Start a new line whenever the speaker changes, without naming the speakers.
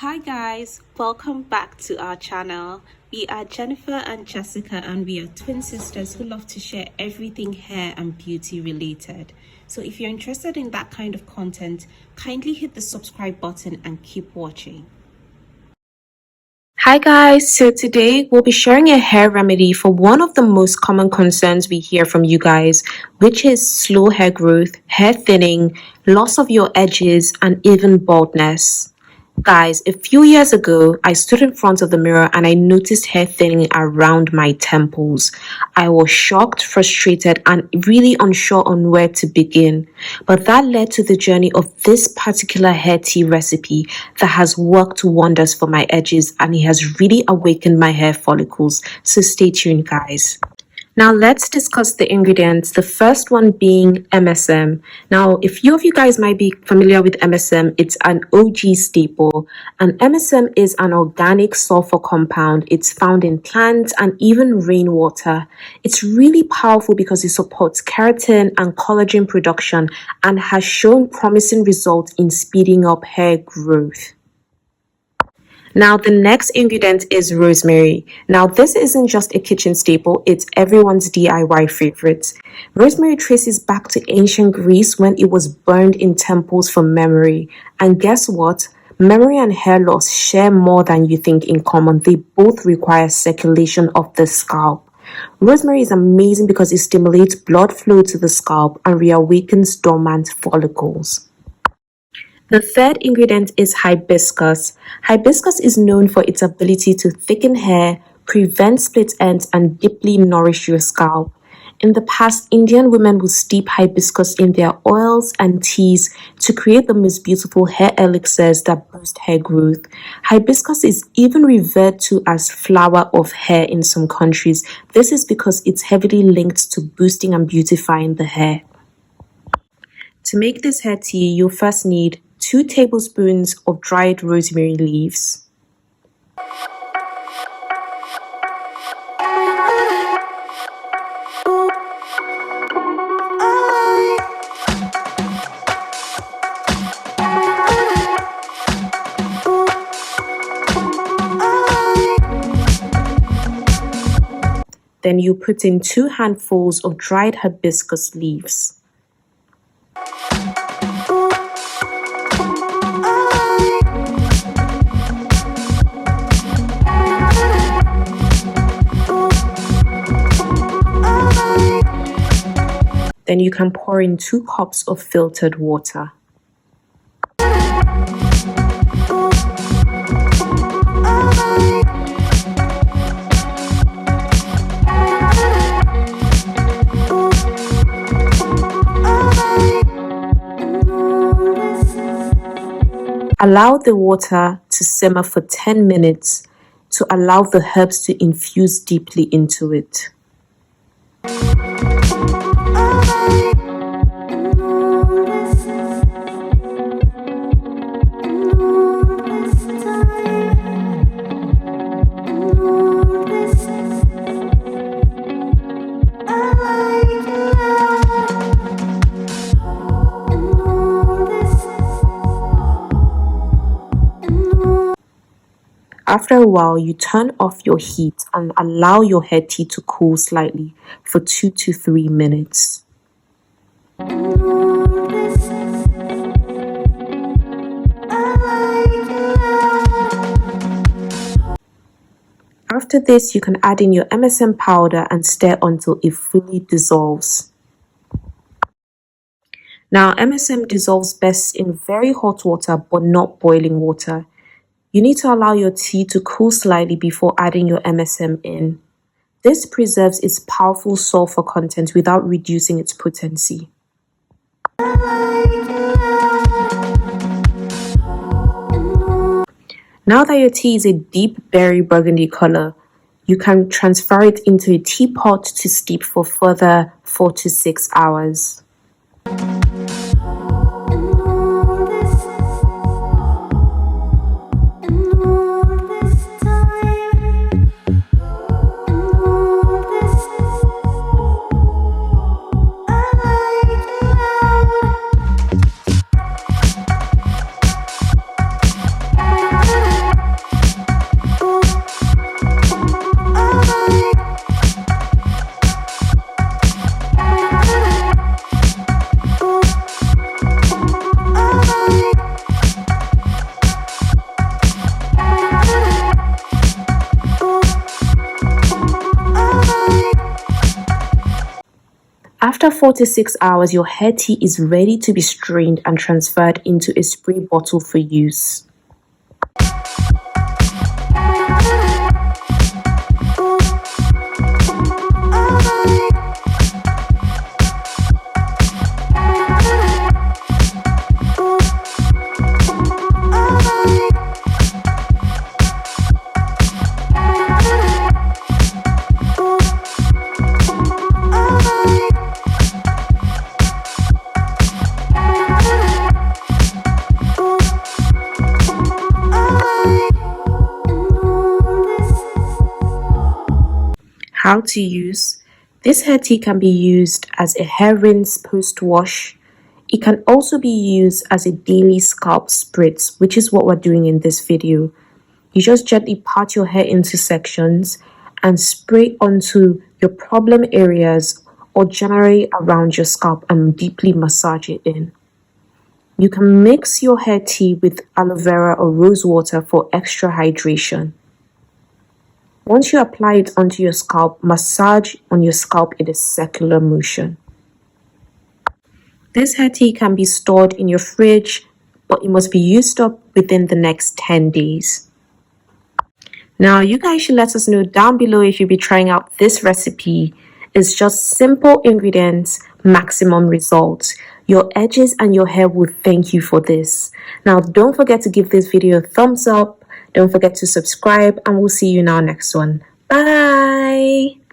Hi guys, welcome back to our channel. We are Jennifer and Jessica and we are twin sisters who love to share everything hair and beauty related. So if you're interested in that kind of content, kindly hit the subscribe button and keep watching. Hi guys, so today we'll be sharing a hair remedy for one of the most common concerns we hear from you guys, which is slow hair growth, hair thinning, loss of your edges, and even baldness. Guys, a few years ago, I stood in front of the mirror and I noticed hair thinning around my temples. I was shocked, frustrated, and really unsure on where to begin. But that led to the journey of this particular hair tea recipe that has worked wonders for my edges and it has really awakened my hair follicles. So stay tuned, guys. Now let's discuss the ingredients, the first one being MSM. Now, a few of you guys might be familiar with MSM. It's an OG staple, and MSM is an organic sulfur compound. It's found in plants and even rainwater. It's really powerful because it supports keratin and collagen production and has shown promising results in speeding up hair growth. Now, the next ingredient is rosemary. Now, this isn't just a kitchen staple, it's everyone's DIY favorite. Rosemary traces back to ancient Greece when it was burned in temples for memory. And guess what? Memory and hair loss share more than you think in common. They both require circulation of the scalp. Rosemary is amazing because it stimulates blood flow to the scalp and reawakens dormant follicles. The third ingredient is hibiscus. Hibiscus is known for its ability to thicken hair, prevent split ends, and deeply nourish your scalp. In the past, Indian women would steep hibiscus in their oils and teas to create the most beautiful hair elixirs that boost hair growth. Hibiscus is even referred to as flower of hair in some countries. This is because it's heavily linked to boosting and beautifying the hair. To make this hair tea, you'll first need 2 tablespoons of dried rosemary leaves. Then you put in 2 handfuls of dried hibiscus leaves. Then you can pour in 2 cups of filtered water. Allow the water to simmer for 10 minutes to allow the herbs to infuse deeply into it. After a while, you turn off your heat and allow your hair tea to cool slightly for 2 to 3 minutes. After this, you can add in your MSM powder and stir until it fully dissolves. Now, MSM dissolves best in very hot water but not boiling water. You need to allow your tea to cool slightly before adding your MSM in. This preserves its powerful sulfur content without reducing its potency. Now that your tea is a deep berry burgundy color, you can transfer it into a teapot to steep for further 4 to 6 hours. After 4 to 6 hours, your hair tea is ready to be strained and transferred into a spray bottle for use. How to use. This hair tea can be used as a hair rinse post-wash. It can also be used as a daily scalp spritz, which is what we're doing in this video. You just gently part your hair into sections and spray onto your problem areas or generally around your scalp and deeply massage it in. You can mix your hair tea with aloe vera or rose water for extra hydration. Once you apply it onto your scalp, massage on your scalp in a circular motion. This hair tea can be stored in your fridge, but it must be used up within the next 10 days. Now, you guys should let us know down below if you'll be trying out this recipe. It's just simple ingredients, maximum results. Your edges and your hair will thank you for this. Now, don't forget to give this video a thumbs up. Don't forget to subscribe, and we'll see you in our next one. Bye!